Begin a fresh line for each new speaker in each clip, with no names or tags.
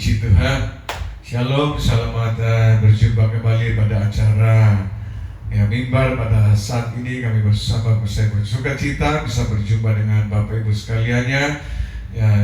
Puji Tuhan. Shalom, selamat berjumpa kembali pada acara mimbar. Pada saat ini kami bersama saya bersuka cita bisa berjumpa dengan Bapak Ibu sekaliannya,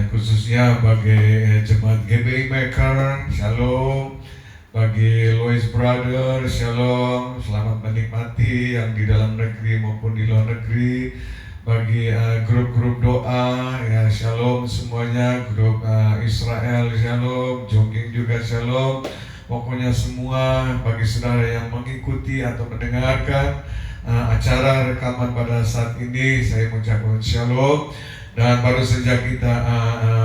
khususnya bagi jemaat GBI Maker. Shalom. Bagi Lois Brother, shalom. Selamat menikmati yang di dalam negeri maupun di luar negeri. Bagi grup-grup doa, shalom semuanya. Grup Israel, shalom. Jogging juga shalom. Pokoknya semua bagi saudara yang mengikuti atau mendengarkan acara rekaman pada saat ini, saya mengucapkan shalom. Dan baru saja kita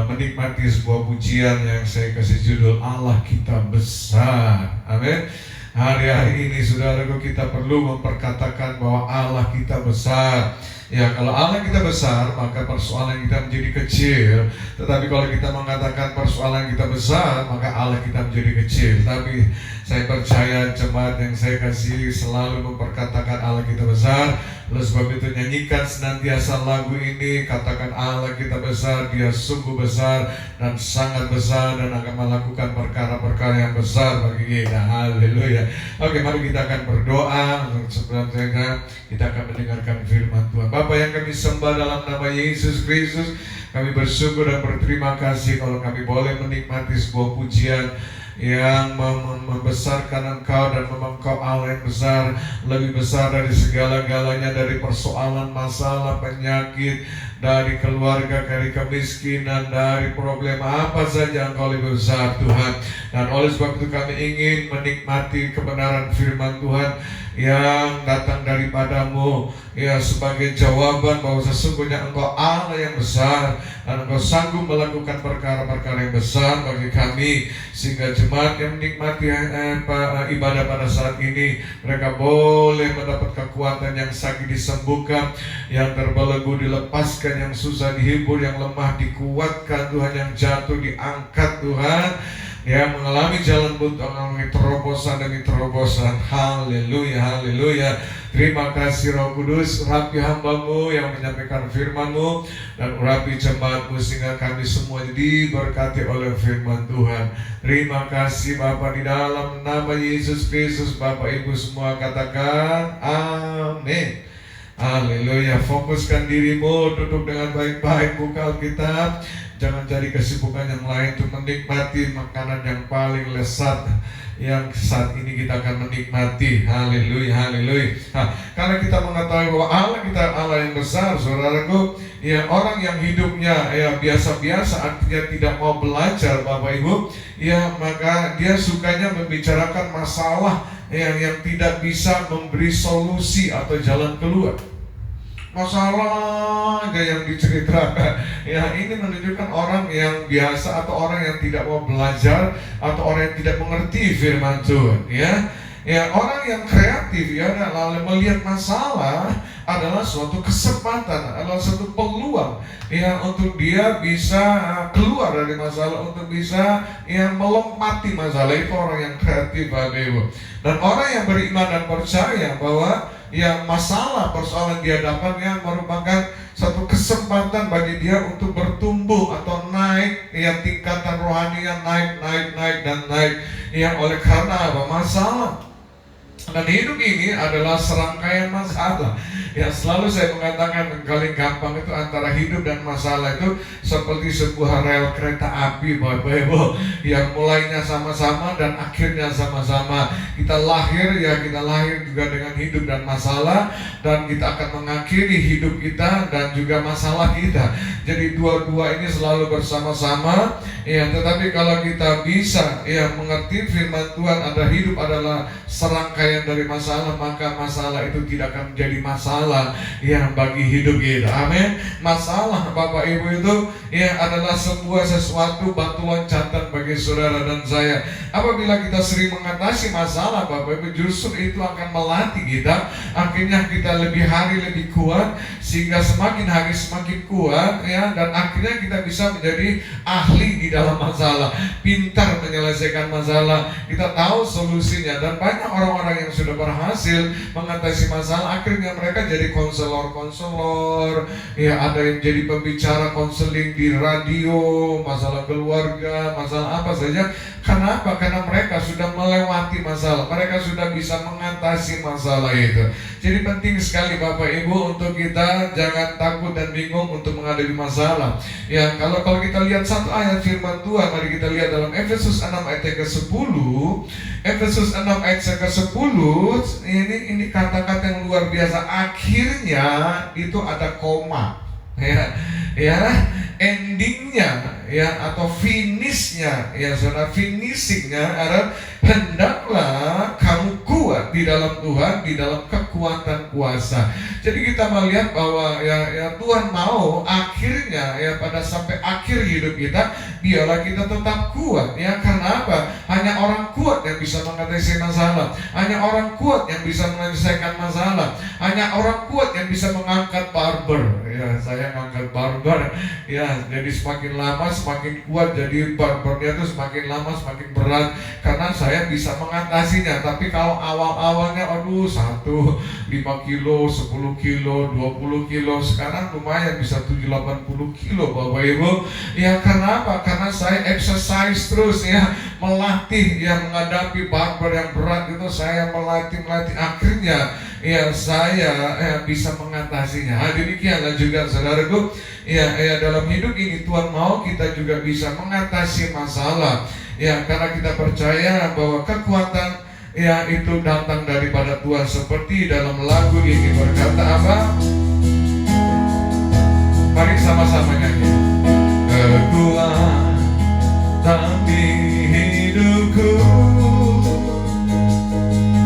menikmati sebuah pujian yang saya kasih judul Allah Kita Besar. Amin. Hari-hari ini saudaraku, kita perlu memperkatakan bahwa Allah kita besar. Kalau Allah kita besar, maka persoalan kita menjadi kecil. Tetapi kalau kita mengatakan persoalan kita besar, maka Allah kita menjadi kecil. Tapi saya percaya jemaat yang saya kasih selalu memperkatakan Allah kita besar. Oleh sebab itu nyanyikan senantiasa lagu ini, katakan Allah kita besar, Dia sungguh besar dan sangat besar dan akan melakukan perkara-perkara yang besar bagi kita. Haleluya. Oke, mari kita akan berdoa. Sebelumnya kita akan mendengarkan firman Tuhan. Bapa yang kami sembah dalam nama Yesus Kristus, kami bersyukur dan berterima kasih kalau kami boleh menikmati sebuah pujian yang membesarkan Engkau dan Engkau Allah yang besar, lebih besar dari segala-galanya, dari persoalan, masalah, penyakit, dari keluarga, dari kemiskinan, dari problema apa saja Engkau lebih besar Tuhan. Dan oleh sebab itu kami ingin menikmati kebenaran firman Tuhan yang datang daripadamu, sebagai jawaban bahwa sesungguhnya Engkau Allah yang besar dan Engkau sanggup melakukan perkara-perkara yang besar bagi kami, sehingga jemaat yang menikmati ibadah pada saat ini, mereka boleh mendapat kekuatan, yang sakit disembuhkan, yang terbelenggu dilepaskan, yang susah dihibur, yang lemah dikuatkan Tuhan, yang jatuh diangkat Tuhan, yang mengalami jalan buntu, mengalami terobosan demi terobosan. Haleluya, haleluya. Terima kasih Roh Kudus, urapi hamba-Mu yang menyampaikan firman-Mu, dan urapi jemaat-Mu sehingga kami semua diberkati oleh firman Tuhan. Terima kasih Bapa, di dalam nama Yesus Kristus. Bapak Ibu semua katakan amin. Haleluya. Fokuskan dirimu, duduk dengan baik-baik, buka Alkitab. Jangan cari kesibukan yang lain untuk menikmati makanan yang paling lezat yang saat ini kita akan menikmati. Haleluya, haleluya. Karena kita mengetahui bahwa Allah kita Allah yang besar, saudaraku, orang yang hidupnya biasa-biasa, artinya tidak mau belajar, Bapak Ibu, maka dia sukanya membicarakan masalah yang tidak bisa memberi solusi atau jalan keluar. Masalah yang diceritakan, ini menunjukkan orang yang biasa atau orang yang tidak mau belajar atau orang yang tidak mengerti firman Tuhan. Orang yang kreatif lalu melihat masalah adalah suatu kesempatan, adalah suatu peluang untuk dia bisa keluar dari masalah, untuk bisa melompati masalah. Itu orang yang kreatif, Bapak Ibu. Dan orang yang beriman dan percaya bahwa masalah persoalan dia dapatnya merupakan satu kesempatan bagi dia untuk bertumbuh atau naik, tingkatan rohaninya naik dan naik. Oleh karena apa? Masalah. Dan hidup ini adalah serangkaian masalah. Selalu saya mengatakan yang paling gampang itu antara hidup dan masalah itu seperti sebuah rel kereta api, Bapak Ibu, yang mulainya sama-sama dan akhirnya sama-sama. Kita lahir juga dengan hidup dan masalah, dan kita akan mengakhiri hidup kita dan juga masalah kita. Jadi dua-dua ini selalu bersama-sama. Tetapi kalau kita bisa mengerti firman Tuhan, ada hidup adalah serangkaian dari masalah, maka masalah itu tidak akan menjadi masalah bagi hidup kita. Amin. Masalah, Bapak Ibu, itu adalah sesuatu batu loncatan bagi saudara dan saya. Apabila kita sering mengatasi masalah, Bapak Ibu, justru itu akan melatih kita. Akhirnya kita lebih hari lebih kuat, sehingga semakin hari semakin kuat, dan akhirnya kita bisa menjadi ahli di dalam masalah, pintar menyelesaikan masalah. Kita tahu solusinya, dan banyak orang-orang orang yang sudah berhasil mengatasi masalah, akhirnya mereka jadi konselor, ya ada yang jadi pembicara konseling di radio, masalah keluarga, masalah apa saja. Kenapa? Karena mereka sudah melewati masalah, mereka sudah bisa mengatasi masalah itu. Jadi penting sekali Bapak Ibu untuk kita jangan takut dan bingung untuk menghadapi masalah. Ya, kalau kita lihat satu ayat firman Tuhan, mari kita lihat dalam Efesus 6 ayat yang ke-10. Efesus 6 ayat yang ke-10, ini kata-kata yang luar biasa. Akhirnya itu ada koma. Endingnya atau finishnya saudara, finishingnya adalah hendaklah kamu kuat di dalam Tuhan, di dalam kekuatan kuasa. Jadi kita melihat bahwa Tuhan mau akhirnya pada sampai akhir hidup kita, biarlah kita tetap kuat. Karena apa? Hanya orang kuat yang bisa mengatasi masalah, hanya orang kuat yang bisa menyelesaikan masalah, hanya orang kuat yang bisa mengangkat barber. Saya ngangkat barber, jadi semakin lama semakin kuat, jadi barbernya itu semakin lama semakin berat karena saya bisa mengatasinya. Tapi kalau awal-awalnya 5 kilo, 10 kilo, 20 kilo, sekarang lumayan bisa 70-80 kilo Bapak Ibu. Karena apa? Karena saya exercise terus melatih menghadapi barber yang berat itu, saya melatih akhirnya saya bisa mengatasinya. Demikianlah juga saudaraku, dalam hidup ini Tuhan mau kita juga bisa mengatasi masalah. Karena kita percaya bahwa kekuatan itu datang daripada Tuhan, seperti dalam lagu ini berkata apa? Mari sama-sama nyanyi. Kekuatan di hidupku,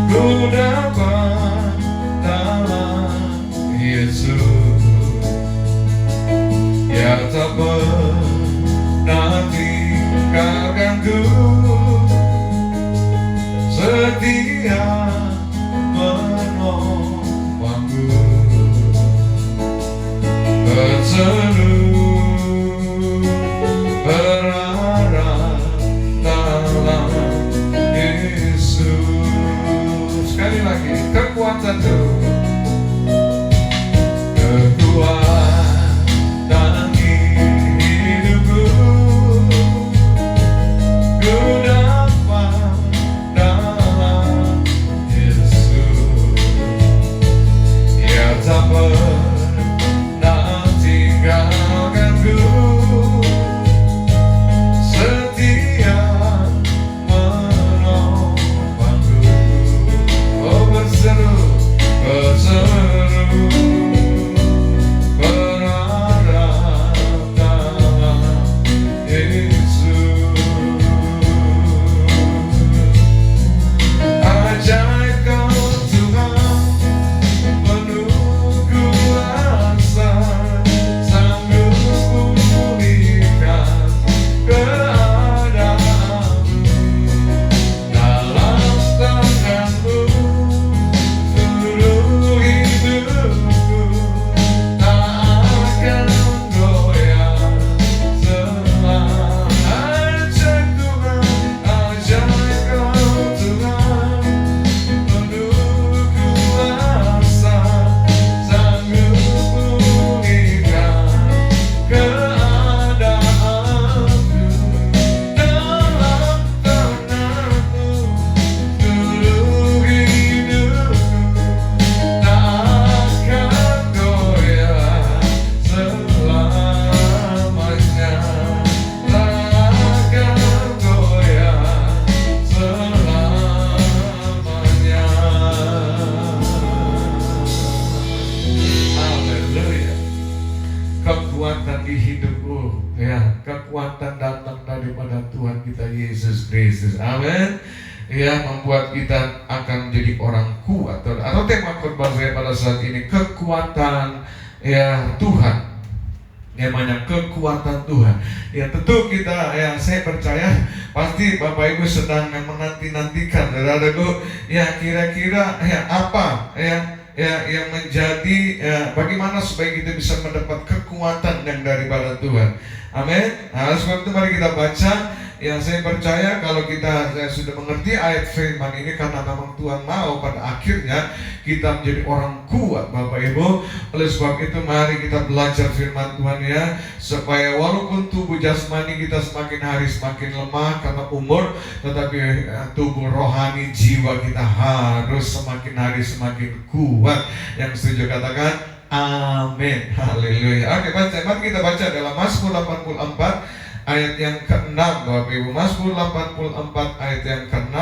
ku dapat dalam Yesus, tak pernah tinggalkanku, setia menolongku, selalu berharap dalam Yesus. Sekali lagi, kekuatan itu, kekuatan di hidupku, ku dapat dalam Yesus, tak pernah tinggalkanku, setia menolongku. Berseru berharap dalam Yesus. Ajaib Kau Tuhan, penuh kuasa, sanggup pulihkan keadaanku, dalam tangan-Mu seluruh hidupku tak akan goyah selama. Ajaib Tuhan, ajaib Kau Tuhan, penuh kuasa, sanggup pulihkan keadaanku, dalam tangan-Mu seluruh hidupku tak akan goyah selamanya, tak akan goyah selamanya. Haleluya. Kekuatan di hidupku, kekuatan datang daripada Tuhan kita Yesus Kristus. Amin. Membuat kita akan menjadi orang kuat. Atau tema khotbah saya pada saat ini, kekuatan Tuhan. Namanya kekuatan Tuhan. Tentu kita, saya percaya pasti Bapak Ibu sedang menanti-nantikan, saudaraku, kira-kira apa yang menjadi bagaimana supaya kita bisa mendapat kekuatan yang daripada Tuhan. Amin. Sebab itu mari kita baca Yang saya percaya kalau saya sudah mengerti ayat firman ini, karena memang Tuhan mau pada akhirnya kita menjadi orang kuat, Bapak Ibu. Oleh sebab itu mari kita belajar firman Tuhan ya, supaya walaupun tubuh jasmani kita semakin hari semakin lemah karena umur, tetapi tubuh rohani jiwa kita harus semakin hari semakin kuat. Yang setuju katakan amin. Haleluya. Oke, mari kita baca dalam Mazmur 84 ayat yang ke-6, Bapak Ibu. Mazmur 84 ayat yang ke-6,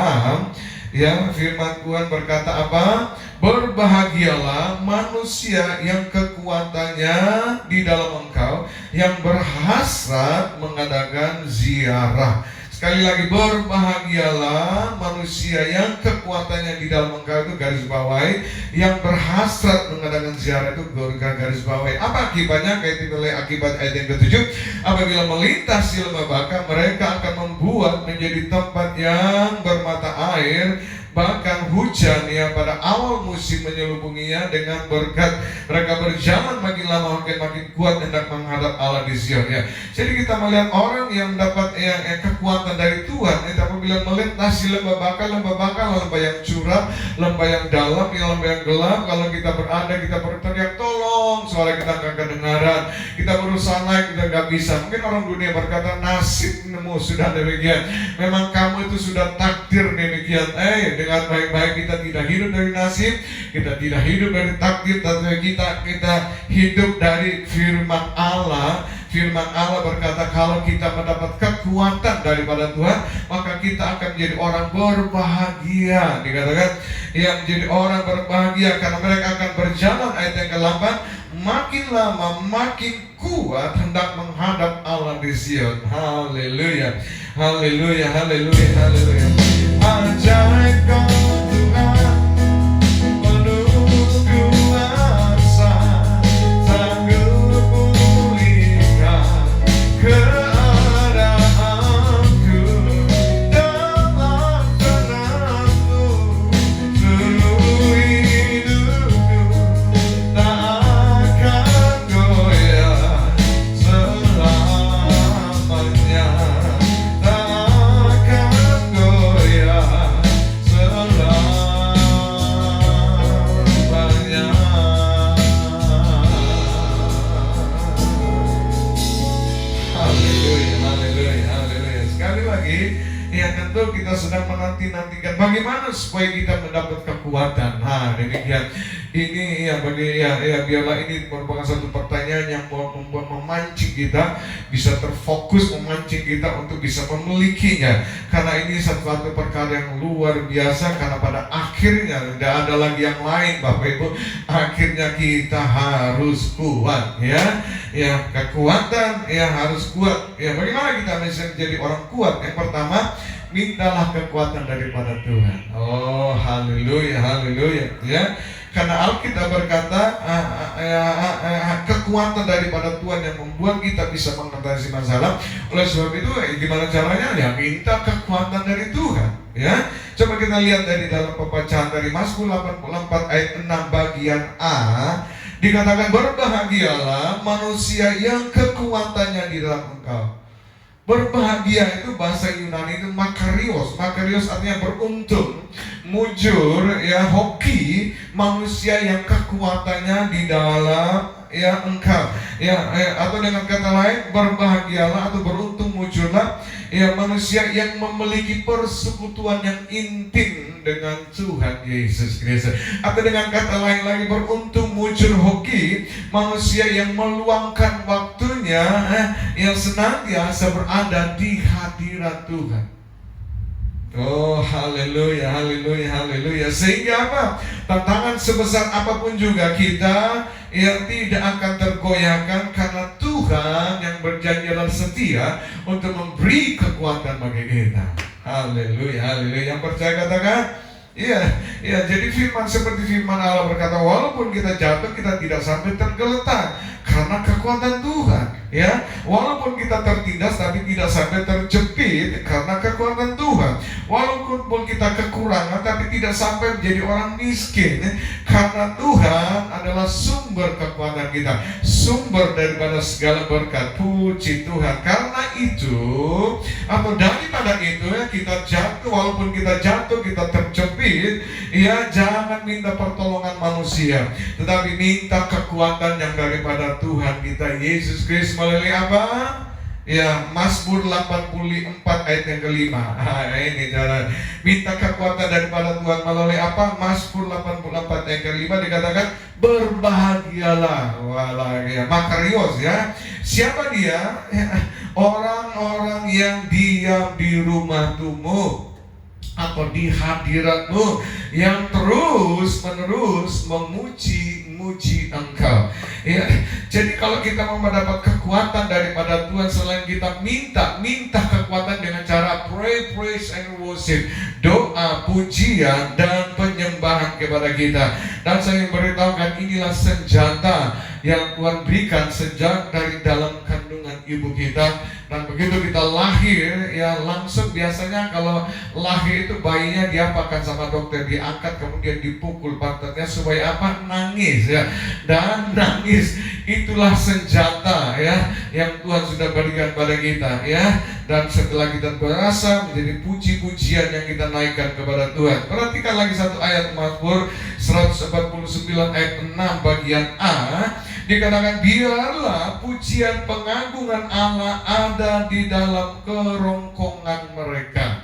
ya, firman Tuhan berkata apa? Berbahagialah manusia yang kekuatannya di dalam Engkau, yang berhasrat mengadakan ziarah. Sekali lagi, berbahagialah manusia yang kekuatannya di dalam Engkau, itu garis bawahi, yang berhasrat mengadakan ziarah, itu garis bawahi. Apa akibatnya? Akibat ayat yang ke-7, apabila melintasi lembah Baka, mereka akan membuat menjadi tempat yang bermata air, bahkan hujan ya pada awal musim menyelubunginya dengan berkat. Mereka berjalan makin lama makin kuat hendak menghadap Allah di Sion ya. Jadi kita melihat orang yang dapat yang kekuatan dari Tuhan itu apabila melintasi lembah Baka lembah yang curam, lembah yang dalam, lembah yang gelap. Kalau kita berada, kita berteriak tolong, suara kita nggak kedengaran. Kita berusaha naik, kita nggak bisa. Mungkin orang dunia berkata nasibmu sudah demikian. Memang kamu itu sudah takdir demikian. Dengan baik-baik kita tidak hidup dari nasib, kita tidak hidup dari takdir, tapi kita hidup dari firman Allah. Firman Allah berkata kalau kita mendapat kekuatan daripada Tuhan, maka kita akan menjadi orang berbahagia. Dikatakan yang menjadi orang berbahagia karena mereka akan berjalan, ayat yang ke-8, makin lama makin kuat hendak menghadap Allah di Sion. Haleluya, haleluya, haleluya, haleluya. Ajaib kau Tuhan, penuh kuasa, sanggup pulihkan keadaanku dalam tenangku, seluruh hidupku tak akan goyah selamanya, tak akan goyah selamanya. Haleluya, haleluya, haleluya. Sekali lagi, ya tentu kita sedang menanti-nantikan bagaimana supaya kita mendapat kekuatan. Demikian. Ini ya biarlah ini merupakan satu pertanyaan yang membuat memancing kita bisa terfokus, memancing kita untuk bisa memilikinya. Karena ini satu perkara yang luar biasa, karena pada akhirnya tidak ada lagi yang lain, Bapak Ibu. Akhirnya kita harus kuat, ya. Ya, kekuatan ya harus kuat. Ya, bagaimana kita bisa menjadi orang kuat? Yang pertama, mintalah kekuatan daripada Tuhan. Oh, haleluya, haleluya, ya. Karena Alkitab berkata kekuatan daripada Tuhan yang membuat kita bisa mengatasi masalah. Oleh sebab itu gimana caranya? Ya minta kekuatan dari Tuhan, ya. Coba kita lihat dari dalam pembacaan dari Mazmur 84 ayat 6 bagian A. Dikatakan berbahagialah manusia yang kekuatannya di dalam Engkau. Berbahagia itu bahasa Yunani itu makarios. Makarios artinya beruntung, mujur, ya, hoki, manusia yang kekuatannya di dalam ya Engkau. Ya, atau dengan kata lain, berbahagialah atau beruntung, mujurlah ya manusia yang memiliki persekutuan yang intim dengan Tuhan Yesus Kristus. Atau dengan kata lain lagi, beruntung, mujur, hoki, manusia yang meluangkan waktunya yang senantiasa berada di hadirat Tuhan. Oh, haleluya, haleluya, haleluya. Sehingga apa? Tantangan sebesar apapun juga kita yang tidak akan tergoyahkan, karena Tuhan yang berjanji dan setia untuk memberi kekuatan bagi kita. Haleluya, haleluya. Yang percaya katakan, iya. Jadi firman seperti firman Allah berkata, walaupun kita jatuh, kita tidak sampai tergeletak karena kekuatan Tuhan. Ya, walaupun kita tertindas tapi tidak sampai terjepit karena kekuatan Tuhan. Walaupun kita kekurangan tapi tidak sampai menjadi orang miskin, karena Tuhan adalah sumber kekuatan kita, sumber daripada segala berkat. Puji Tuhan. Karena itu, atau daripada itu ya, kita jatuh, walaupun kita jatuh, kita terjepit, ya jangan minta pertolongan manusia, tetapi minta kekuatan yang daripada Tuhan kita Yesus Kristus melalui apa? Ya, Mazmur 84 ayat yang kelima. Ini cara minta kekuatan daripada Tuhan melalui apa? Mazmur 84 ayat kelima dikatakan berbahagialah. Walah, ya, Makarios ya. Siapa dia? Ya, orang-orang yang diam di rumah Tuhan atau di hadiratmu, yang terus menerus memuji Engkau. Ya, jadi kalau kita mau mendapat kekuatan daripada Tuhan, selain kita minta kekuatan dengan cara pray, praise and worship, doa, pujian dan penyembahan kepada kita. Dan saya beritahukan, inilah senjata yang Tuhan berikan sejak dari dalam kandungan ibu kita. Dan begitu kita lahir, ya langsung biasanya kalau lahir itu bayinya diapakan sama dokter, diangkat kemudian dipukul pantatnya supaya apa? Nangis ya. Dan nangis itulah senjata ya yang Tuhan sudah berikan pada kita ya. Dan setelah kita berasa menjadi puji-pujian yang kita naikkan kepada Tuhan. Perhatikan lagi satu ayat Mazmur 149 ayat 6 bagian A. Dikatakan biarlah pujian pengagungan Allah ada di dalam kerongkongan mereka.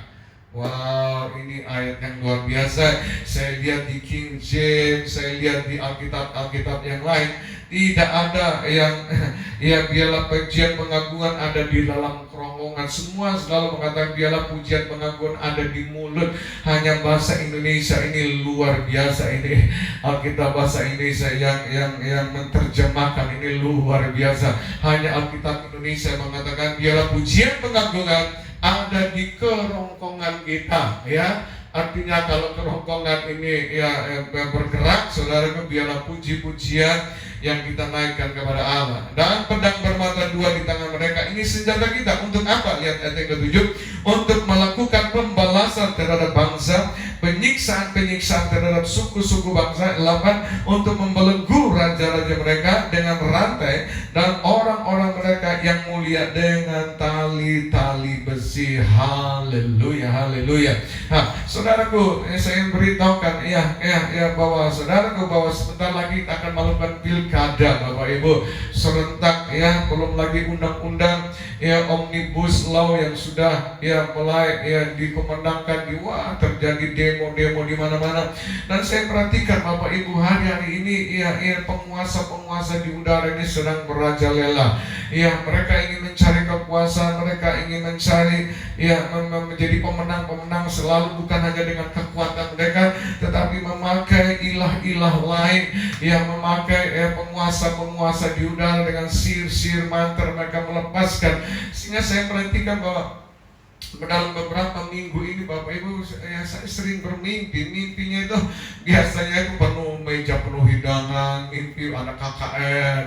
Wow, ini ayat yang luar biasa. Saya lihat di King James, saya lihat di Alkitab yang lain, tidak ada yang ya biarlah pujian pengagungan ada di dalam kerongkongan. Semua selalu mengatakan biarlah pujian pengagungan ada di mulut. Hanya bahasa Indonesia ini luar biasa, ini Alkitab bahasa Indonesia yang menerjemahkan ini luar biasa. Hanya Alkitab Indonesia mengatakan biarlah pujian pengagungan ada di kerongkongan kita ya. Artinya kalau kerongkongan ini ya bergerak, saudaraku, biarlah puji-pujian yang kita naikkan kepada Allah. Dan pedang bermata dua di tangan mereka, ini senjata kita untuk apa? Lihat ayat yang ke-7, untuk melakukan pembalasan terhadap bangsa, penyiksaan terhadap suku-suku bangsa. 8, untuk membelenggu raja-raja mereka dengan rantai, dan orang-orang mereka yang mulia dengan tali-tali besi. Haleluya, haleluya. Nah, saudaraku, saya beritahukan bahwa saudaraku, bahwa sebentar lagi kita akan melakukan pilkada, Bapak Ibu, serentak ya. Belum lagi undang-undang ya omnibus law yang sudah ya mulai ya dikumandangkan terjadi demo di mana-mana. Dan saya perhatikan Bapak Ibu, hari-hari ini penguasa-penguasa di udara ini sedang merajalela. Ya, mereka ingin mencari kekuasaan, mereka ingin mencari menjadi pemenang-pemenang selalu, bukan hanya dengan kekuatan mereka, tetapi memakai ilah-ilah lain, yang memakai penguasa-penguasa di udara dengan sihir-sihir mantra mereka melepaskan. Sehingga saya perhatikan bahwa dalam beberapa minggu ini Bapak Ibu, saya sering bermimpi. Mimpinya itu biasanya itu penuh meja, penuh hidangan, mimpi anak KKN,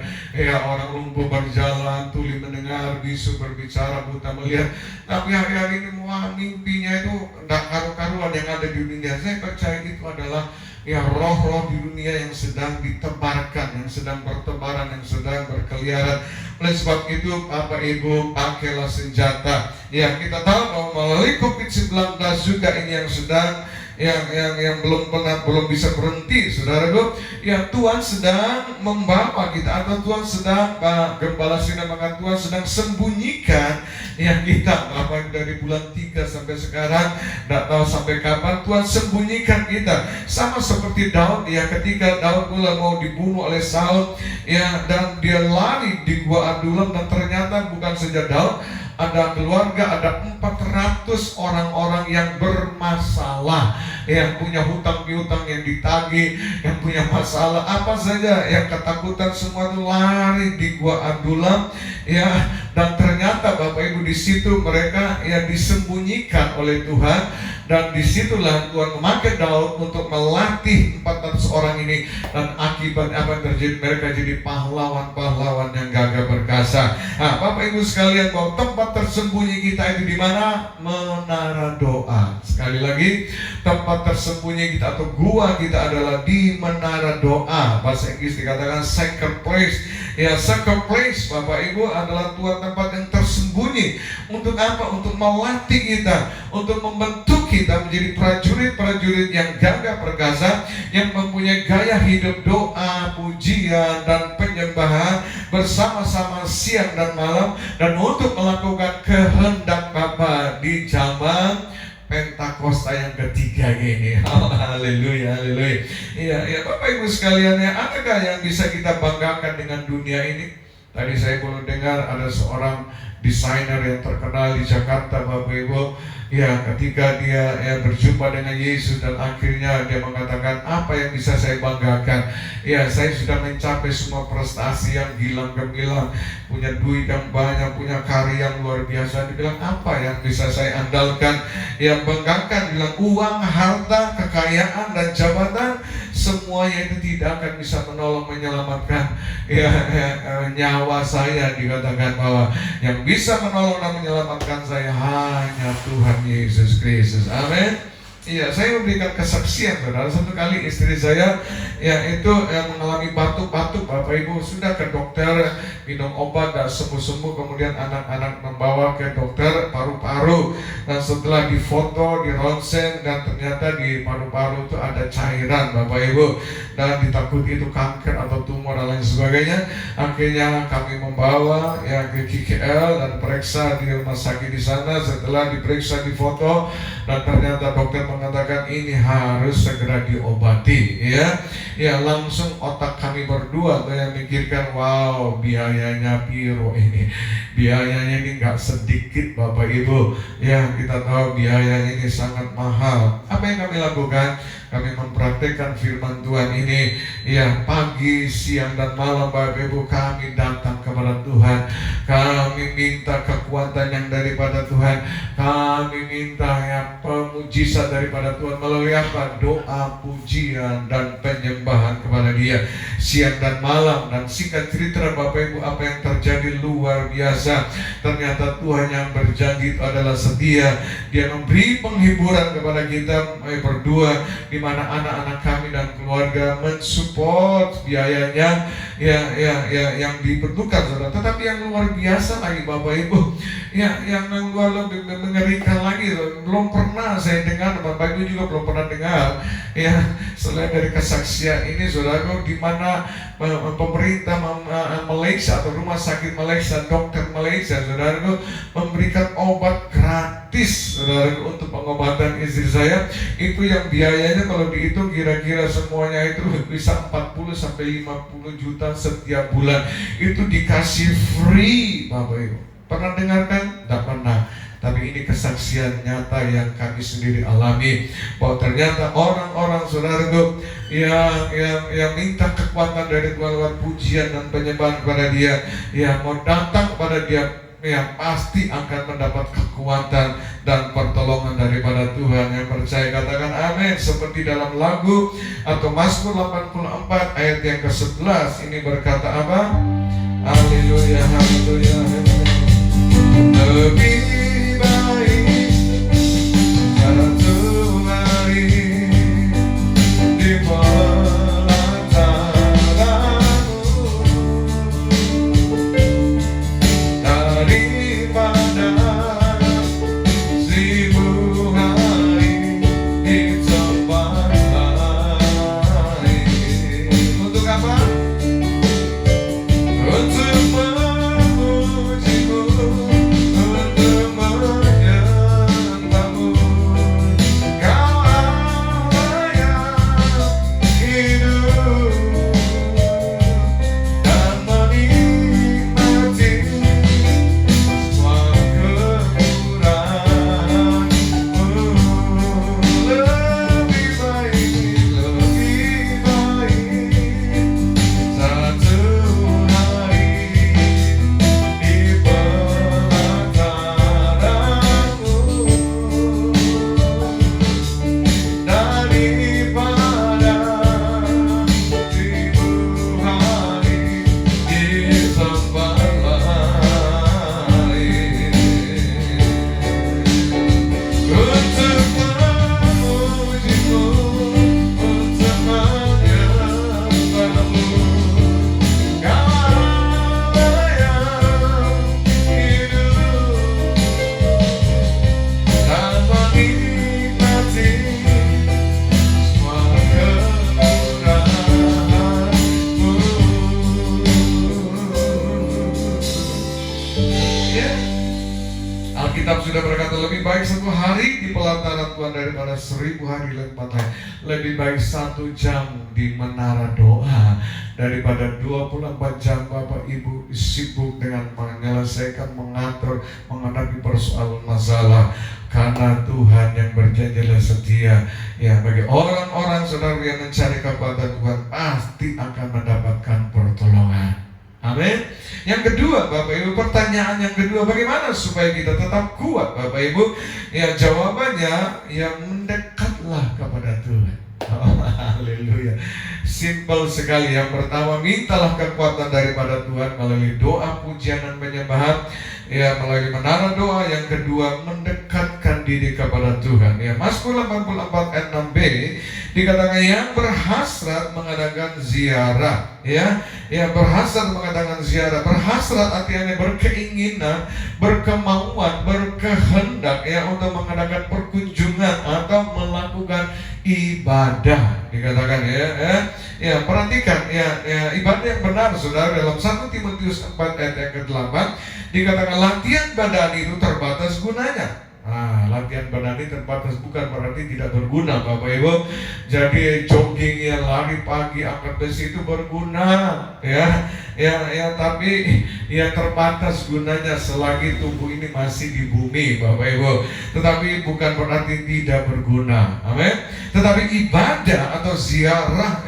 orang lumpuh berjalan, tuli mendengar, bisu berbicara, buta melihat. Tapi hari-hari ini mimpinya itu tidak karu-karuan yang ada di dunia. Saya percaya itu adalah roh-roh di dunia yang sedang ditebarkan, yang sedang bertebaran, yang sedang berkeliaran. Oleh sebab itu Bapak Ibu, pakailah senjata. Ya, kita tahu bahwa melalui COVID-19 juga ini yang sedang yang belum bisa berhenti, saudaraku. Ya, Tuhan sedang membawa kita, atau Tuhan sedang, Gembala Sina mengatakan Tuhan sedang sembunyikan yang kita dari bulan 3 sampai sekarang, tidak tahu sampai kapan Tuhan sembunyikan kita. Sama seperti Daud ya, ketika Daud mulai mau dibunuh oleh Saul ya, dan dia lari di gua Adulam, dan ternyata bukan saja Daud, ada keluarga, ada 400 orang-orang yang bermasalah, yang punya hutang piutang yang ditagih, yang punya masalah apa saja, yang ketakutan, semua itu lari di gua Adulam ya. Dan ternyata Bapak Ibu, di situ mereka disembunyikan oleh Tuhan. Dan disitulah Tuhan memakai Daud untuk melatih 400 orang ini. Dan akibat apa yang terjadi? Mereka jadi pahlawan-pahlawan yang gagah berkata. perkasa. Nah, Bapak Ibu sekalian, bahwa tempat tersembunyi kita itu di mana? Menara doa. Sekali lagi, tempat tersembunyi kita atau gua kita adalah di menara doa. Bahasa Inggris dikatakan secret place. Ya, secret place, Bapak Ibu, adalah tempat yang tersembunyi. Untuk apa? Untuk melatih kita, untuk membentuk kita menjadi prajurit-prajurit yang gagah perkasa, yang mempunyai gaya hidup doa, pujian, dan penyembahan bersama-sama siang dan malam, dan untuk melakukan kehendak Bapa di zaman Pentakosta yang ketiga ini. Haleluya, haleluya. Ya Bapak Ibu sekalian, ya, adakah yang bisa kita banggakan dengan dunia ini? Tadi saya baru dengar ada seorang desainer yang terkenal di Jakarta, Bapak Ibu. Ya, ketika dia berjumpa dengan Yesus dan akhirnya dia mengatakan, apa yang bisa saya banggakan? Ya, saya sudah mencapai semua prestasi yang gilang gemilang, punya duit yang banyak, punya karya yang luar biasa. Dia bilang, apa yang bisa saya andalkan? Ya, banggakan, bilang uang, harta, kekayaan, dan jabatan, semuanya itu tidak akan bisa menolong menyelamatkan nyawa saya. Dikatakan bahwa yang bisa menolong dan menyelamatkan saya hanya Tuhan Yesus Kristus. Amin. Iya, saya memberikan kesaksian, saudara. Satu kali istri saya itu mengalami batuk-batuk, Bapak Ibu, sudah ke dokter, minum obat, dan sembuh-sembuh. Kemudian anak-anak membawa ke dokter paru-paru, dan setelah difoto, di ronsen, dan ternyata di paru-paru itu ada cairan, Bapak Ibu, dan ditakuti itu kanker atau tumor dan lain sebagainya. Akhirnya kami membawa ke KKL dan periksa di rumah sakit di sana. Setelah diperiksa, difoto, dan ternyata dokter mengatakan ini harus segera diobati. Ya, langsung otak kami berdua tuh yang mikirkan, wow, biayanya piro ini. Biayanya ini nggak sedikit, Bapak Ibu. Ya, kita tahu biayanya ini sangat mahal. Apa yang kami lakukan? Kami mempraktikkan firman Tuhan ini. Ya, pagi, siang, dan malam, Bapak Ibu, kami datang kepada Tuhan. Kami minta kekuatan yang daripada Tuhan. Kami minta pemujizat daripada Tuhan melalui apa? Doa, pujian, dan penyembahan kepada Dia siang dan malam. Dan singkat cerita, Bapak Ibu, apa yang terjadi luar biasa. Ternyata Tuhan yang berjanji itu adalah setia. Dia memberi penghiburan kepada kita berdua, di mana anak-anak kami dan keluarga mensupport biayanya yang diperlukan, saudara. Tetapi yang luar biasa lagi, Bapak Ibu, yang luar lebih mengerikan lagi, belum pernah saya dengar, Bapak Ibu juga belum pernah dengar, selain dari kesaksian ini, saudara, di mana pemerintah Malaysia atau rumah sakit Malaysia, dokter Malaysia, saudara, memberikan obat gratis, saudara, untuk pengobatan istri saya. Itu yang biayanya kalau dihitung kira-kira semuanya itu bisa 40 sampai 50 juta setiap bulan. Itu dikasih free, Bapak Ibu. Pernah dengarkan? Tidak pernah. Tapi ini kesaksian nyata yang kami sendiri alami, bahwa ternyata orang-orang, saudaraku, yang minta kekuatan dari Tuhan lewat pujian dan penyembahan kepada Dia, mau datang kepada Dia, pasti akan mendapat kekuatan dan pertolongan daripada Tuhan. Yang percaya katakan amin. Seperti dalam lagu atau Mazmur 84 ayat yang ke-11 ini berkata apa? Haleluya, haleluya. Lebih baik satu hari di pelataranmu daripada 1000 hari di tempat lain. Untuk apa? Untuk Ya. Alkitab sudah berkata lebih baik 1 hari di pelataran Tuhan daripada 1000 hari lewat lain. Lebih baik 1 jam di menara doa daripada 24 jam Bapak Ibu sibuk dengan menyelesaikan, mengatur, menghadapi persoalan masalah. Karena Tuhan yang berjanji setia. Ya, bagi orang-orang saudara yang mencari kepada Tuhan pasti akan mendapatkan pertolongan. Amin. Yang kedua, Bapak Ibu, pertanyaan yang kedua, bagaimana supaya kita tetap kuat, Bapak Ibu? Ya, jawabannya, ya mendekatlah kepada Tuhan. Oh, haleluya. Simpel sekali. Yang pertama, mintalah kekuatan daripada Tuhan melalui doa, pujian, dan penyembahan. Ya, melalui menara doa. Yang kedua, mendekatkan diri kepada Tuhan. Ya, Mazmur 84 ayat 6b dikatakan yang berhasrat mengadakan ziarah. Ya, berhasrat mengadakan ziarah. Berhasrat artinya berkeinginan, berkemauan, berkehendak ya untuk mengadakan perkunjungan atau melakukan ibadah. Dikatakan ya perhatikan ya ibadah yang benar saudara dalam 1 Timotius 4 ayat yang ke-8 dikatakan latihan badan itu terbatas gunanya. Latihan badan ini terbatas bukan berarti tidak berguna Bapak Ibu. Jadi jogging ya, lari pagi, angkat besi itu berguna ya, tapi ya terbatas gunanya selagi tubuh ini masih di bumi Bapak Ibu. Tetapi bukan berarti tidak berguna. Amin. Tetapi ibadah atau ziarah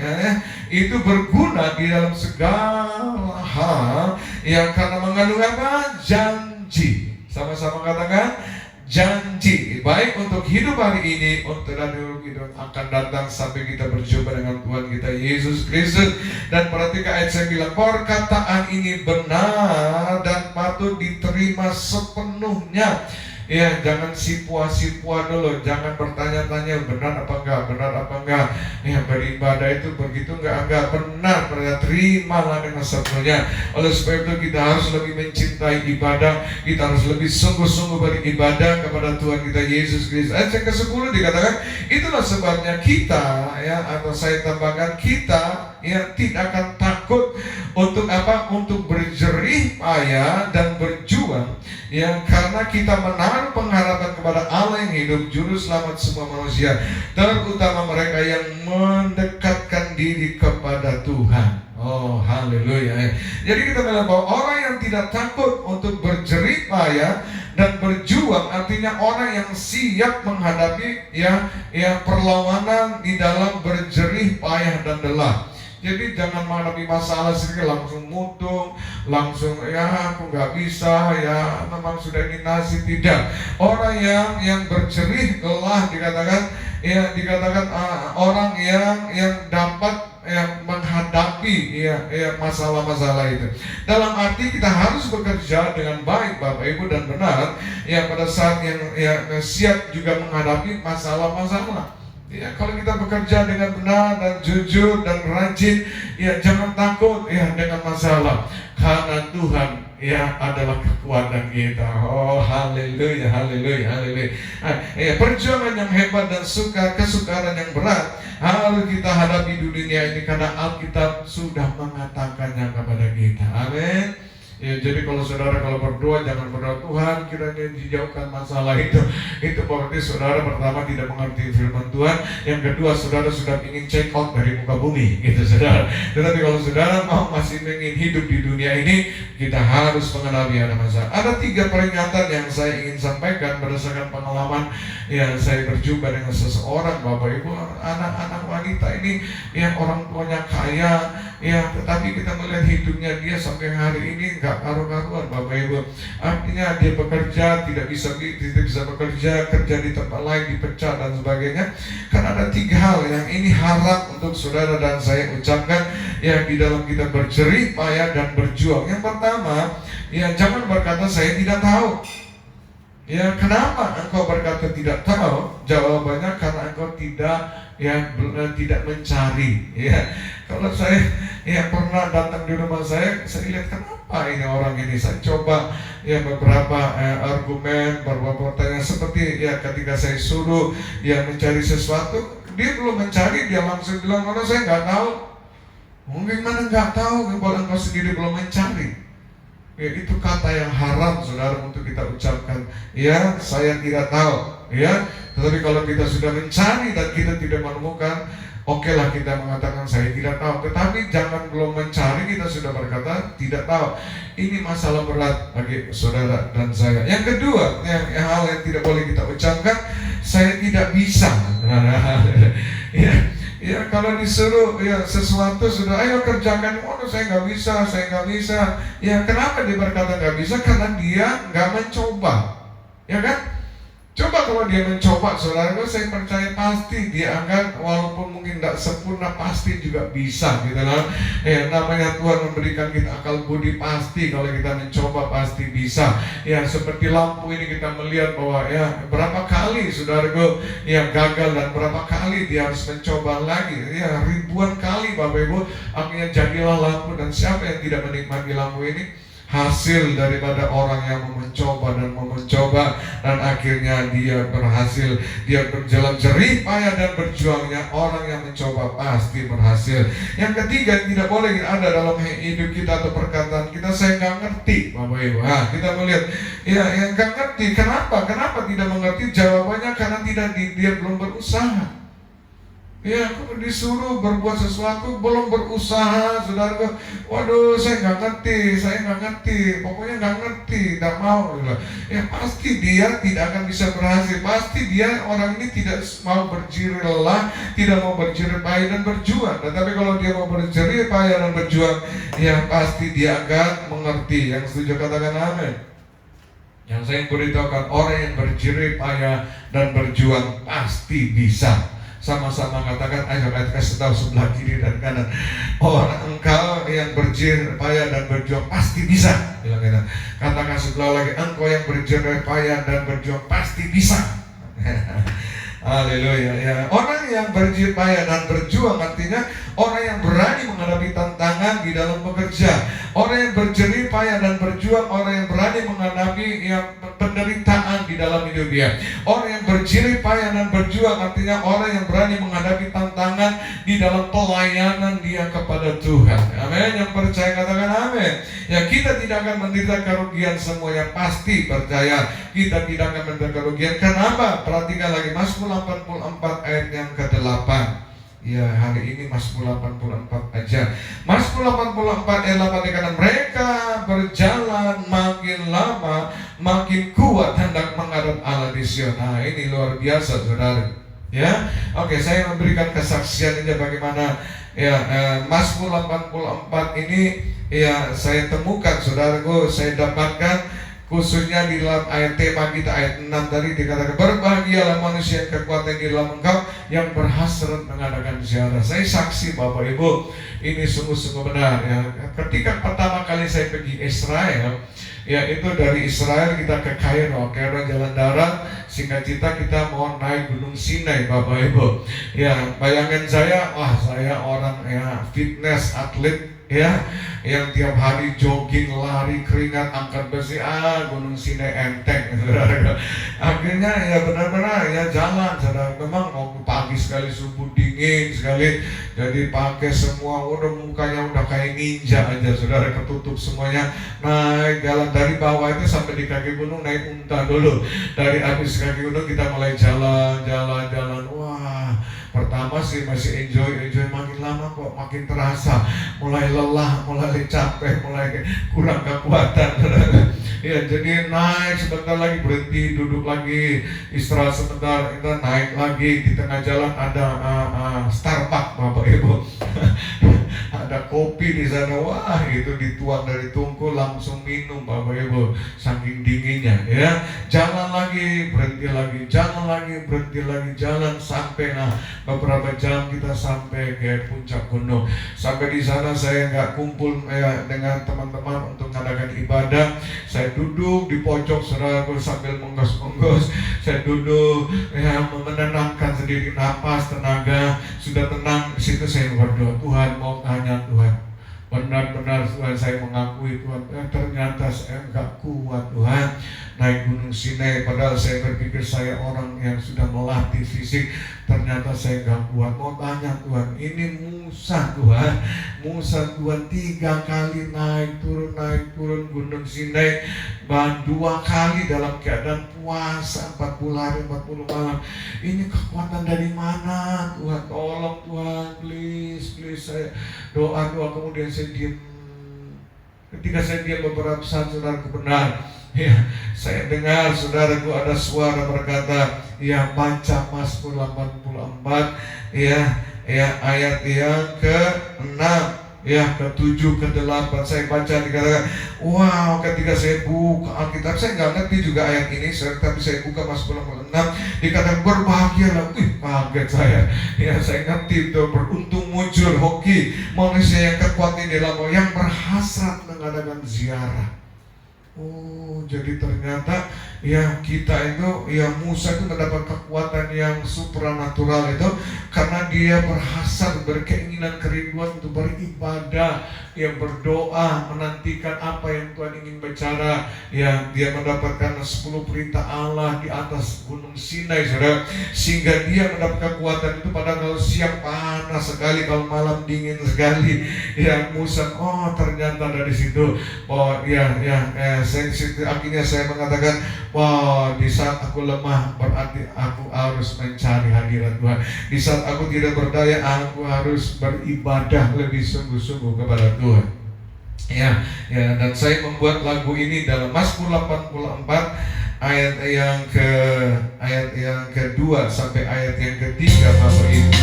itu berguna di dalam segala hal yang karena mengandung apa? Janji. Sama-sama katakan janji, baik untuk hidup hari ini, untuk hidup akan datang sampai kita berjumpa dengan Tuhan kita Yesus Kristus. Dan perhatikan ayat 9, perkataan ini benar dan patut diterima sepenuhnya. Ya, jangan sipua-sipua dulu, jangan bertanya-tanya benar apa enggak. Ya, beribadah itu begitu enggak benar, terimalah dengan sepenuhnya. Oleh sebab itu kita harus lebih mencintai ibadah, kita harus lebih sungguh-sungguh beribadah kepada Tuhan kita Yesus Kristus. Ayat yang ke-10 dikatakan, itulah sebabnya kita atau saya tambahkan kita tidak akan takut untuk apa? Untuk berjerih payah dan berjuang karena kita menaruh pengharapan kepada Allah yang hidup, juru selamat semua manusia, terutama mereka yang mendekatkan diri kepada Tuhan. Oh, haleluya. Jadi kita melihat bahwa orang yang tidak takut untuk berjerih payah dan berjuang artinya orang yang siap menghadapi perlawanan di dalam berjerih payah dan lelah. Jadi jangan menghadapi masalah sedikit langsung mutung, langsung aku nggak bisa memang sudah ini nasib. Tidak. Orang yang berjerih lelah dikatakan orang yang dapat menghadapi masalah-masalah itu. Dalam arti kita harus bekerja dengan baik Bapak Ibu dan benar pada saat yang siap juga menghadapi masalah-masalah. Kalau kita bekerja dengan benar dan jujur dan rajin, jangan takut dengan masalah, karena Tuhan adalah kekuatan kita. Oh, haleluya, haleluya, haleluya. Perjuangan yang hebat dan kesukaran yang berat harus kita hadapi di dunia ini karena Alkitab sudah mengatakannya kepada kita. Amin. Jadi kalau saudara berdoa jangan berdoa Tuhan kiranya dijauhkan masalah itu berarti saudara pertama tidak mengerti firman Tuhan. Yang kedua saudara sudah ingin check out dari muka bumi gitu saudara. Tetapi kalau saudara mau masih ingin hidup di dunia ini, kita harus mengenali ada masalah. Ada 3 peringatan yang saya ingin sampaikan berdasarkan pengalaman saya berjumpa dengan seseorang Bapak Ibu, anak-anak wanita ini yang orang tuanya kaya tetapi kita melihat hidupnya dia sampai hari ini nggak karu-karuan Bapak Ibu. Artinya dia bekerja tidak bisa bekerja, kerja di tempat lain dipecat dan sebagainya. Karena ada 3 hal yang ini harap untuk saudara dan saya ucapkan di dalam kita berjerih payah dan berjuang. Yang pertama, jangan berkata saya tidak tahu. Kenapa engkau berkata tidak tahu? Jawabannya karena engkau tidak mencari. Kalau saya pernah datang di rumah saya lihat kenapa ini orang ini. Saya coba beberapa argumen, beberapa pertanyaan seperti ketika saya suruh dia mencari sesuatu, dia belum mencari, dia langsung bilang kalau saya nggak tahu. Mungkin mana nggak tahu kalau engkau sendiri belum mencari. Ya, itu kata yang haram, saudara, untuk kita ucapkan. Ya, saya tidak tahu. Ya, tetapi kalau kita sudah mencari dan kita tidak menemukan, oke lah kita mengatakan saya tidak tahu. Tetapi jangan belum mencari kita sudah berkata tidak tahu. Ini masalah berat bagi saudara dan saya. Yang kedua, yang hal yang tidak boleh kita ucapkan, saya tidak bisa. Ya, ya, kalau disuruh ya sesuatu sudah, ayo kerjakan, oh saya nggak bisa. Ya, kenapa dia berkata nggak bisa? Karena dia nggak mencoba, ya kan? Coba kalau dia mencoba, saudara, saya percaya pasti dia akan, walaupun mungkin tidak sempurna, pasti juga bisa, gitu kan? Ya, namanya Tuhan memberikan kita akal budi, pasti kalau kita mencoba pasti bisa. Ya, seperti lampu ini kita melihat bahwa ya berapa kali saudaraku ya gagal dan berapa kali dia harus mencoba lagi. Ya, ribuan kali Bapak Ibu, akhirnya jadilah lampu. Dan siapa yang tidak menikmati lampu ini? Hasil daripada orang yang mencoba dan akhirnya dia berhasil. Dia berjalan jerih payah dan berjuangnya. Orang yang mencoba pasti berhasil. Yang ketiga, tidak boleh ada dalam hidup kita atau perkataan kita, saya nggak ngerti, Bapak Ibu. Kita melihat ya yang nggak ngerti. Kenapa tidak mengerti? Jawabannya karena dia belum berusaha. Ya, aku disuruh berbuat sesuatu belum berusaha, saudara. Waduh, saya nggak ngerti, pokoknya nggak ngerti, nggak mau. Ya, pasti dia tidak akan bisa berhasil. Pasti dia, orang ini tidak mau berjerih lelah, tidak mau berjerih payah dan berjuang. Tetapi kalau dia mau berjerih payah dan berjuang, ya pasti dia akan mengerti. Yang setuju katakan amin. Yang saya beritahukan, orang yang berjerih payah dan berjuang pasti bisa. Sama-sama katakan, ayo kita kasih tahu sebelah kiri dan kanan, orang engkau yang berjerih payah dan berjuang pasti bisa. Bilang kita, katakan sebelah lagi, engkau yang berjerih payah dan berjuang pasti bisa. Haleluya ya. Orang yang berjerih payah dan berjuang artinya orang yang berani menghadapi tantangan di dalam bekerja. Orang yang berjerih payah dan berjuang, orang yang berani menghadapi penderitaan di dalam hidup dia. Orang yang berjerih payah dan berjuang artinya orang yang berani menghadapi tantangan di dalam pelayanan dia kepada Tuhan. Amin. Yang percaya katakan amin. Ya, kita tidak akan menderita kerugian semuanya, pasti percaya. Kita tidak akan menderita kerugian. Kenapa? Perhatikan lagi Mazmur 84 ayat yang ke-8. Ya, hari ini Mazmur 84 aja. Mazmur 84 ayat 8 dikatakan, mereka berjalan makin lama makin kuat hendak menghadap Allah di Sion. Nah, ini luar biasa, saudara. Ya, oke, saya memberikan kesaksian ini bagaimana ya Mazmur 84 ini ya saya temukan, saudaraku, saya dapatkan khususnya di dalam ayat tema kita ayat 6 tadi dikatakan, berbahagialah manusia yang kekuatan di dalam engkau yang berhasrat mengadakan ziarah. Saya saksi Bapak Ibu, ini sungguh-sungguh benar ya. Ketika pertama kali saya pergi Israel, ya itu dari Israel kita ke Kairo jalan darat, singkat cerita kita mau naik Gunung Sinai Bapak Ibu. Ya, bayangan saya, wah saya orang ya fitness atlet ya, yang tiap hari jogging, lari, keringat, angkat besi, Gunung Sinai enteng. Akhirnya ya benar-benar ya jalan, saudara. Memang mau pagi sekali, subuh dingin sekali, jadi pakai semua, udah mukanya udah kayak ninja aja, saudara, ketutup semuanya. Naik jalan dari bawah itu sampai di kaki gunung, naik unta dulu. Dari habis kaki gunung kita mulai jalan. Wah, pertama sih masih enjoy, makin lama kok makin terasa, mulai lelah, mulai capek, mulai kurang kekuatan. Ya, jadi naik sebentar lagi berhenti, duduk lagi, istirahat sebentar, kita naik lagi. Di tengah jalan ada Starbucks Bapak Ibu. Ada kopi di sana, wah itu dituang dari tungku langsung minum Bapak Ibu, saking dinginnya ya. Jalan lagi, berhenti lagi, jalan lagi, berhenti lagi, jalan sampai beberapa jam kita sampai ke puncak gunung. Sampai di sana saya nggak kumpul ya dengan teman-teman untuk mengadakan ibadah. Saya duduk di pojok, saudaraku, sambil menggos-menggos. Saya duduk ya, menenangkan sendiri, napas, tenaga sudah tenang. Di situ saya berdoa, Tuhan mau tanya, Tuhan Benar-benar Tuhan saya mengakui Tuhan, ternyata saya enggak kuat Tuhan naik Gunung Sinai. Padahal saya berpikir saya orang yang sudah melatih fisik, ternyata saya enggak kuat. Mau tanya Tuhan, ini Musa Tuhan 3 kali naik turun Gunung Sinai, 2 kali dalam keadaan puasa 40 hari 40 malam. Ini kekuatan dari mana Tuhan? Tolong Tuhan, please saya doa kemudian saya diam. Ketika saya diam beberapa saat, saudaraku, benar ya, saya dengar saudaraku ada suara berkata, ya baca Mazmur 84 ya ayat yang ke-6 ya ke-7 ke-8 saya baca, dikatakan wow, ketika saya buka Alkitab, saya nggak ngerti juga ayat ini, tapi saya buka Mazmur 86, dikatakan berbahagialah. Kaget saya ya, saya ngerti itu beruntung muncul hoki manusia yang kekuatan dalam yang berhasrat mengadakan ziarah. Oh, jadi ternyata ya kita itu, ya Musa itu mendapat kekuatan yang supranatural itu karena dia berhasrat, berkeinginan, kerinduan untuk beribadah, yang berdoa, menantikan apa yang Tuhan ingin bicara. Ya, dia mendapatkan 10 perintah Allah di atas Gunung Sinai, saudara, sehingga dia mendapat kekuatan itu. Padahal kalau siang panas sekali, kalau malam dingin sekali. Ya, Musa, oh ternyata dari situ, oh akhirnya saya mengatakan, wah, di saat aku lemah berarti aku harus mencari hadirat Tuhan. Di saat aku tidak berdaya, aku harus beribadah lebih sungguh-sungguh kepada Tuhan. Ya, dan saya membuat lagu ini dalam Mazmur 84 ayat yang kedua sampai ayat yang ketiga, Bapak Ibu.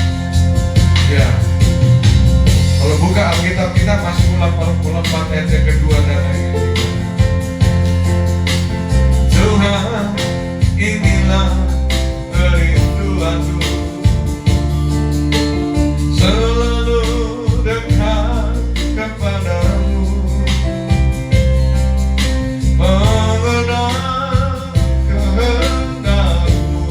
Ya. Kalau buka Alkitab kita Mazmur 84 ayat yang kedua dan ayat yang ketiga. Tuhan, inilah kerinduanku, selalu dekat kepadamu, mengenal kehendakmu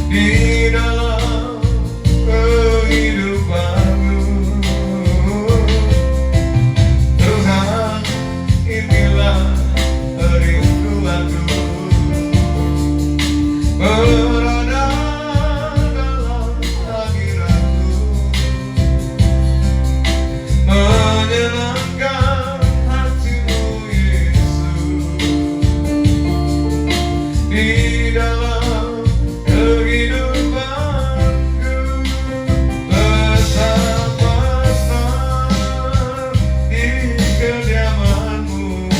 di dalam kehidupanku. Tuhan, inilah rinduanku, berada dalam hadiratmu, menyenangkan hatimu Yesus, di dalam kehidupanku, bersama-sama di kediamanmu.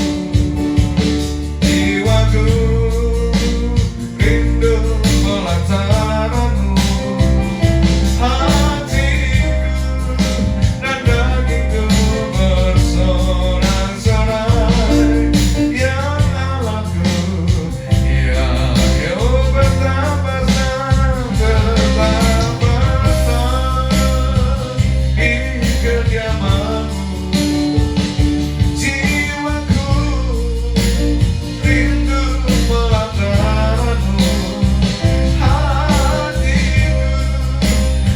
Jiwaku rindu melaksananmu, hatiku dan dagingku bersorak-sorai. Ya Allahku, ya betapa di kediamanmu. Jiwaku rindu melaksananmu, hatiku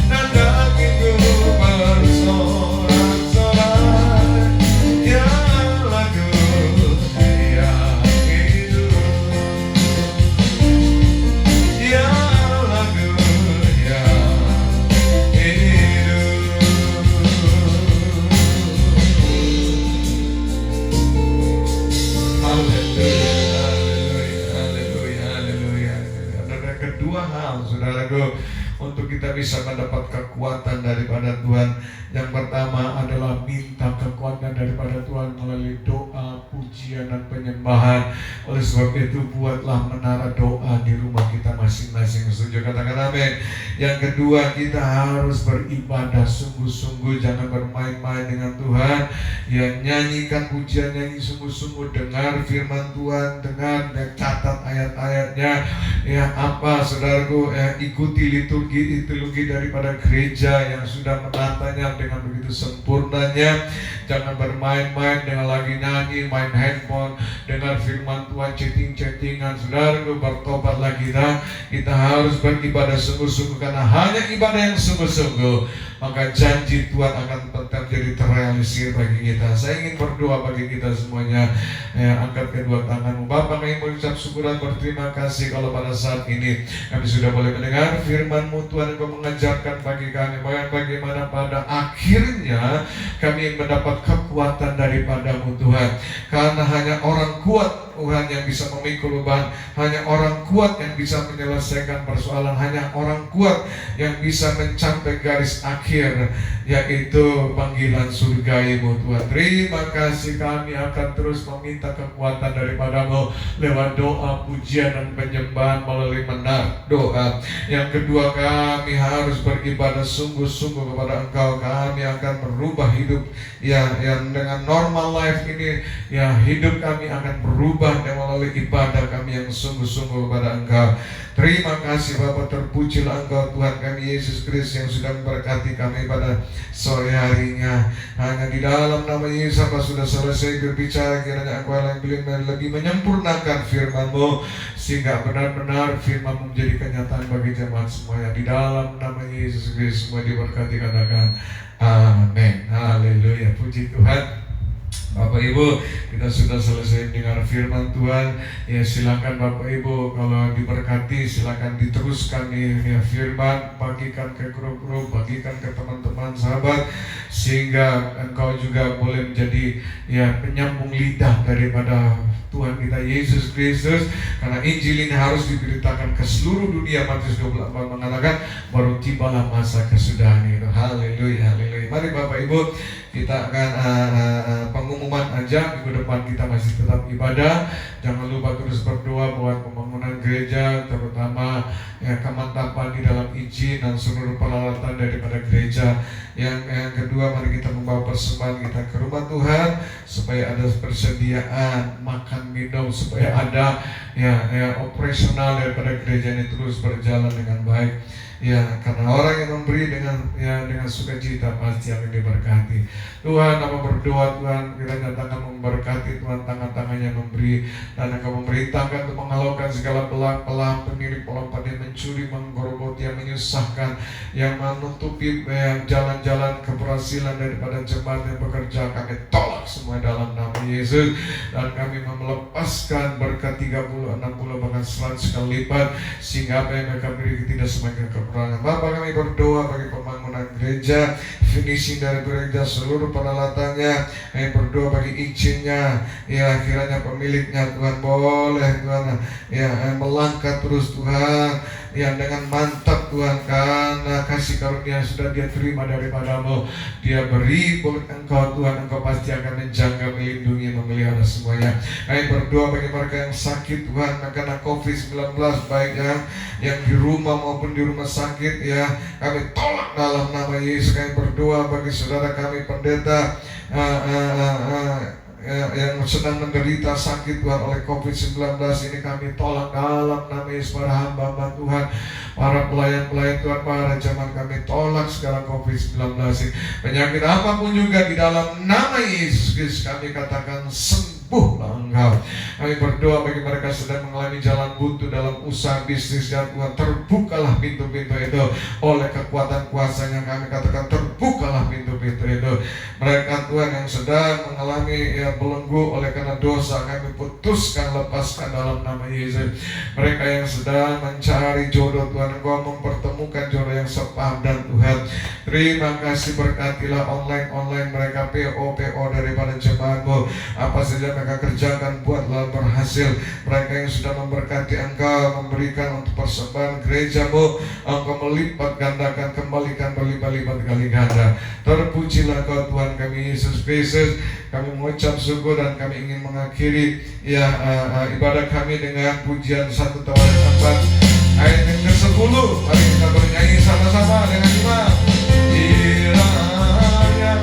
dan dagingku bersorak-sorai. Ya lagu, ya hidup, ya lagu, ya hidup. Haleluya. Ada kedua hal, saudaraku, untuk kita bisa mendapat kekuatan daripada Tuhan. Yang pertama adalah minta kekuatan daripada Tuhan melalui doa, pujian, dan penyembahan. Oleh sebab itu, buatlah menara doa di rumah kita masing-masing. Setuju? Katakan amin. Yang kedua, kita harus beribadah sungguh-sungguh, jangan bermain-main dengan Tuhan. Ya, nyanyikan pujian, nyanyi sungguh-sungguh, dengar firman Tuhan, dengar dan catat ayat-ayatnya. Ya, apa saudaraku, ikuti liturgi ideologi daripada gereja yang sudah menatanya dengan begitu sempurnanya. Jangan bermain-main dengan lagi nyanyi, main handphone, dengar firman Tuhan, chatting-chattingan. Saudaraku, bertobatlah kita. Kita harus beribadah sungguh-sungguh, karena hanya ibadah yang sungguh-sungguh, maka janji Tuhan akan menjadi terrealisir bagi kita. Saya ingin berdoa bagi kita semuanya. Angkat kedua tanganmu. Bapa, kami mengucap syukur dan berterima kasih kalau pada saat ini kami sudah boleh mendengar firman-Mu Tuhan, Engkau mengajarkan bagi kami bagaimana pada akhirnya kami mendapat kekuatan daripada-Mu Tuhan. Karena hanya orang kuat Tuhan yang bisa memikul beban, hanya orang kuat yang bisa menyelesaikan persoalan, hanya orang kuat yang bisa mencapai garis akhir, yaitu panggilan surga-Mu Tuhan. Terima kasih, kami akan terus meminta kekuatan daripada-Mu lewat doa, pujian, dan penyembahan melalui doa. Yang kedua, kami harus beribadah sungguh-sungguh kepada Engkau. Kami akan merubah hidup yang dengan normal life ini, hidup kami akan berubah melalui ibadah kami yang sungguh-sungguh kepada Engkau. Terima kasih Bapa, terpujilah Engkau Tuhan kami Yesus Kristus yang sudah memberkati kami pada sore harinya. Hanya di dalam nama Yesus Bapa sudah selesai berbicara, kiranya Engkau yang lebih menyempurnakan firman-Mu, sehingga benar-benar firman-Mu menjadi kenyataan bagi jemaat semuanya. Di dalam nama Yesus Kristus semua diberkati, katakan amin. Haleluya, puji Tuhan. Bapak Ibu, kita sudah selesai mendengar firman Tuhan. Silakan Bapak Ibu, kalau diberkati silakan diteruskan firman, bagikan ke grup-grup, bagikan ke teman-teman sahabat, sehingga engkau juga boleh menjadi penyambung lidah daripada Tuhan kita Yesus Kristus. Karena Injil ini harus diberitakan ke seluruh dunia. Matius 24 mengatakan baru tibalah masa kesudahan itu. Haleluya, haleluya. Mari Bapak Ibu, kita akan pengumuman aja. Minggu depan kita masih tetap ibadah. Jangan lupa terus berdoa buat pembangunan gereja, terutama kemantapan di dalam izin dan seluruh peralatan daripada gereja. Yang kedua, mari kita membawa persembahan kita ke rumah Tuhan, supaya ada persediaan makan minum, supaya ada operasional daripada gereja ini terus berjalan dengan baik. Karena orang yang memberi dengan sukacita pasti akan diberkati. Tuhan, nama berdoa Tuhan, kita nyatakan memberkati Tuhan, tangan-tangannya memberi, dan Engkau memerintahkan untuk menghalaukan segala pelang-pelang pemilik pelompat yang mencuri, menggerogoti, yang menyusahkan, yang menutupi jalan-jalan keberhasilan daripada jemaat yang bekerja. Kami tolak semua dalam nama Yesus, dan kami melepaskan berkat 30, 60, bahkan 100 kali lipat, sehingga apa yang mereka miliki tidak semakin kekurangan. Bapak, kami berdoa bagi pembangunan gereja, finishing dari gereja, seluruh peralatannya. Kami berdoa bagi izinnya, kiranya pemiliknya Tuhan boleh Tuhan melangkah terus Tuhan, dengan mantap Tuhan, karena kasih karunia yang sudah dia terima daripada-Mu. Dia beri buat Engkau Tuhan, Engkau pasti akan menjaga, melindungi, memelihara semuanya. Kami berdoa bagi mereka yang sakit Tuhan karena COVID-19, baik yang di rumah maupun di rumah sakit, kami tolak dalam nama Yesus. Kami berdoa bagi saudara kami pendeta yang sedang menderita sakit Tuhan oleh COVID-19 ini, kami tolak dalam nama Yesus. Para hamba-hamba Tuhan, para pelayan-pelayan Tuhan, para jemaat, kami tolak segala COVID-19 ini. Penyakit apapun juga di dalam nama Yesus Kristus kami katakan sembuhlah Engkau. Kami berdoa bagi mereka sedang mengalami jalan buntu dalam usaha bisnis, ya Tuhan, terbukalah pintu-pintu itu oleh kekuatan kuasa-Nya. Kami katakan terbukalah pintu-pintu itu. Mereka Tuhan yang sedang mengalami belenggu oleh karena dosa, kami putuskan, lepaskan dalam nama Yesus. Mereka yang sedang mencari jodoh Tuhan, Engkau mempertemukan jodoh yang sepadan Tuhan. Terima kasih, berkatilah online mereka, PO daripada jemaat-Mu. Apa saja mereka kerjakan, buatlah berhasil. Mereka yang sudah memberkati Engkau, memberikan untuk persembahan gereja-Mu, Engkau melipat gandakan, kembalikan berlipat-lipat kali ganda. Terpujilah Kau Tuhan kami Yesus Kristus. Kami mengucap syukur dan kami ingin mengakhiri ibadah kami dengan pujian 1 Tawarik 4 ayat yang ke-10. Mari kita bernyanyi sama-sama dengan iman. Kiranya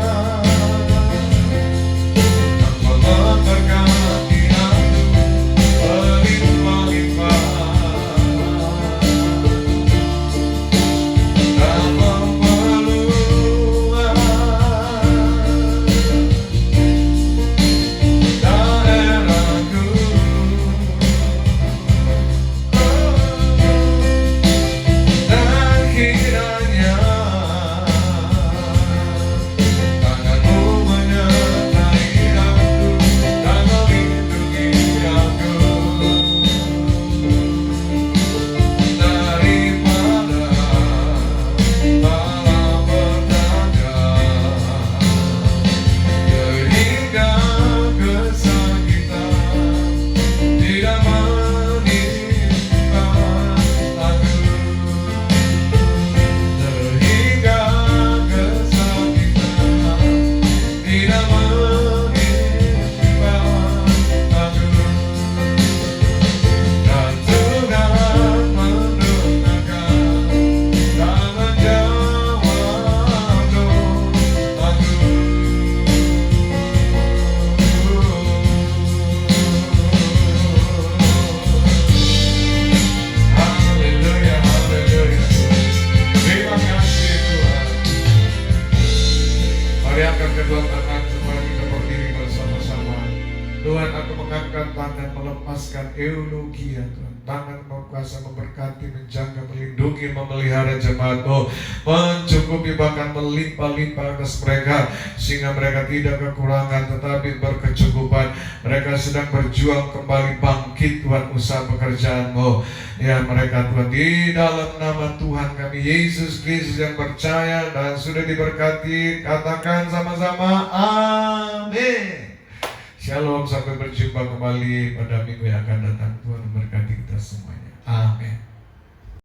Engkau berkati berlimpah-limpah, Tuhan, aku mengangkat tangan melepaskan eulogia Tuhan. Tangan Engkau kuasa memberkati, menjaga, melindungi, memelihara jemaat-Mu, mencukupi bahkan melimpah-limpah atas mereka, sehingga mereka tidak kekurangan tetapi berkecukupan. Mereka sedang berjuang kembali bangkit Tuhan usaha pekerjaan-Mu. Ya mereka Tuhan, di dalam nama Tuhan kami Yesus Kristus yang percaya dan sudah diberkati, katakan sama-sama amin. Shalom, sampai berjumpa kembali pada minggu yang akan datang. Tuhan